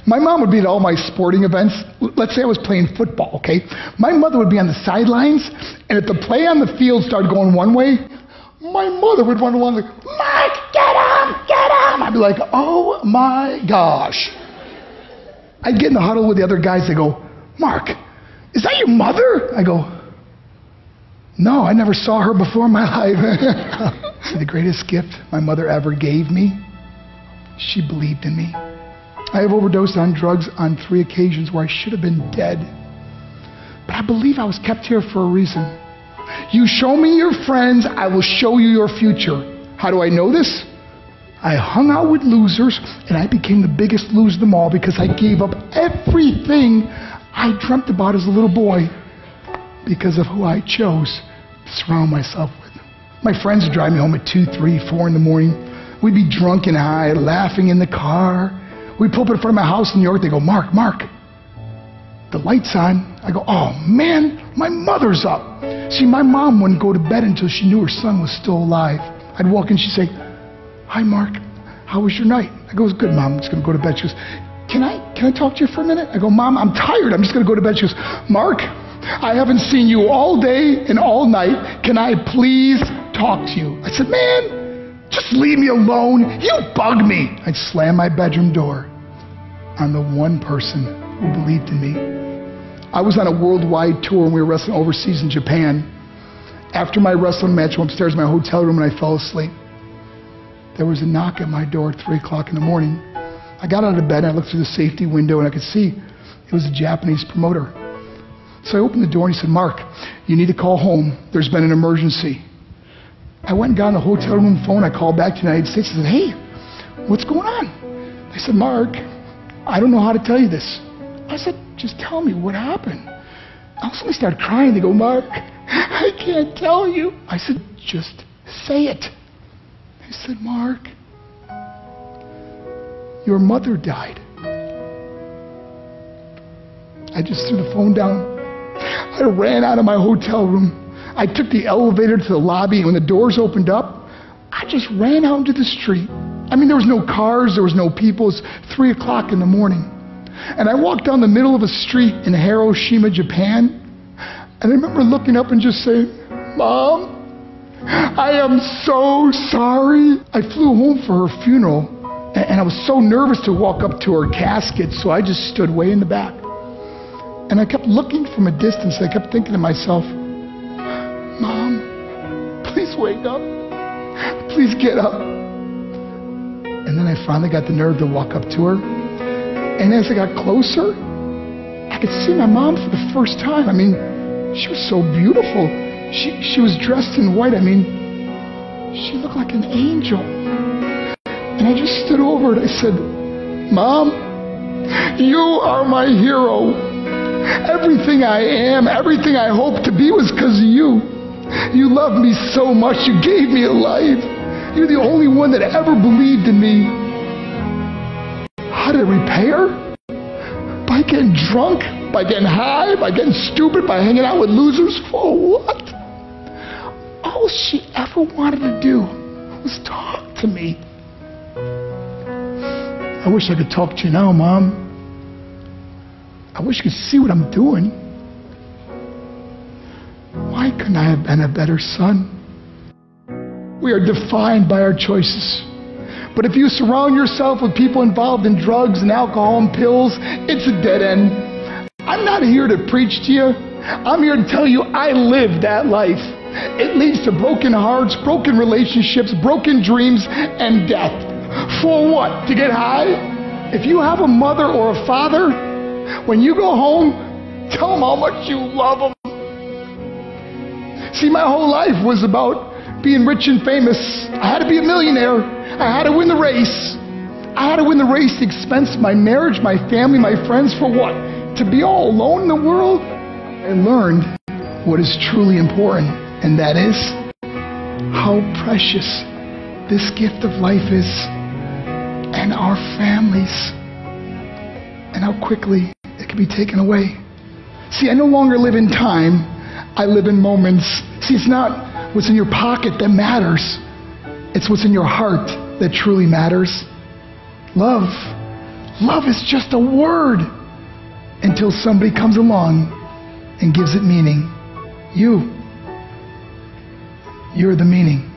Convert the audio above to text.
My mom would be at all my sporting events. Let's say I was playing football, okay? My mother would be on the sidelines, and if the play on the field started going one way, my mother would run along like, Mark, get him, get him! I'd be like, oh my gosh. I'd get in the huddle with the other guys. They go, Mark, is that your mother? I go, no, I never saw her before in my life. See, the greatest gift my mother ever gave me, she believed in me. I have overdosed on drugs on 3 occasions where I should have been dead. But I believe I was kept here for a reason. You show me your friends, I will show you your future. How do I know this? I hung out with losers, and I became the biggest loser of them all because I gave up everything I dreamt about as a little boy because of who I chose to surround myself with. My friends would drive me home at 2, 3, 4 in the morning. We'd be drunk and high, laughing in the car. We'd pull up in front of my house in New York. They go, Mark, the light's on. I go, oh man, my mother's up. See, my mom wouldn't go to bed until she knew her son was still alive. I'd walk in, she'd say, hi Mark, how was your night? I go, it was good, Mom, I'm just going to go to bed. She goes, can I talk to you for a minute? I go, Mom, I'm tired, I'm just going to go to bed. She goes, Mark, I haven't seen you all day and all night. Can I please talk to you? I said, man, just leave me alone. You bug me. I'd slam my bedroom door on the one person who believed in me. I was on a worldwide tour and we were wrestling overseas in Japan. After my wrestling match, I went upstairs in my hotel room and I fell asleep. There was a knock at my door at 3 o'clock in the morning. I got out of bed and I looked through the safety window and I could see it was a Japanese promoter. So I opened the door and he said, Mark, you need to call home. There's been an emergency. I went and got on the hotel room phone. I called back to the United States and said, hey, what's going on? They said, Mark, I don't know how to tell you this. I said, just tell me what happened. I suddenly started crying. They go, Mark, I can't tell you. I said, just say it. They said, Mark, your mother died. I just threw the phone down. I ran out of my hotel room. I took the elevator to the lobby, and when the doors opened up, I just ran out into the street. I mean, there was no cars, there was no people. It was 3 o'clock in the morning. And I walked down the middle of a street in Hiroshima, Japan, and I remember looking up and just saying, Mom, I am so sorry. I flew home for her funeral, and I was so nervous to walk up to her casket, so I just stood way in the back. And I kept looking from a distance. I kept thinking to myself, Mom, please wake up. Please get up. And then I finally got the nerve to walk up to her. And as I got closer, I could see my mom for the first time. I mean, she was so beautiful. She was dressed in white. I mean, she looked like an angel. And I just stood over her and I said, Mom, you are my hero. Everything I am, everything I hope to be was because of you. You loved me so much. You gave me a life. You're the only one that ever believed in me. How did I repay her? By getting drunk, by getting high, by getting stupid, by hanging out with losers. For what? All she ever wanted to do was talk to me. I wish I could talk to you now, Mom. I wish you could see what I'm doing. Why couldn't I have been a better son? We are defined by our choices. But if you surround yourself with people involved in drugs and alcohol and pills, it's a dead end. I'm not here to preach to you. I'm here to tell you I lived that life. It leads to broken hearts, broken relationships, broken dreams, and death. For what? To get high? If you have a mother or a father, when you go home, tell them how much you love them. See, my whole life was about being rich and famous. I had to be a millionaire. I had to win the race. I had to win the race at the expense of my marriage, my family, my friends. For what? To be all alone in the world? I learned what is truly important, and that is how precious this gift of life is, and our families, and how quickly it can be taken away. See, I no longer live in time. I live in moments. See, it's not what's in your pocket that matters. It's what's in your heart that truly matters. Love Love is just a word until somebody comes along and gives it meaning. You're the meaning.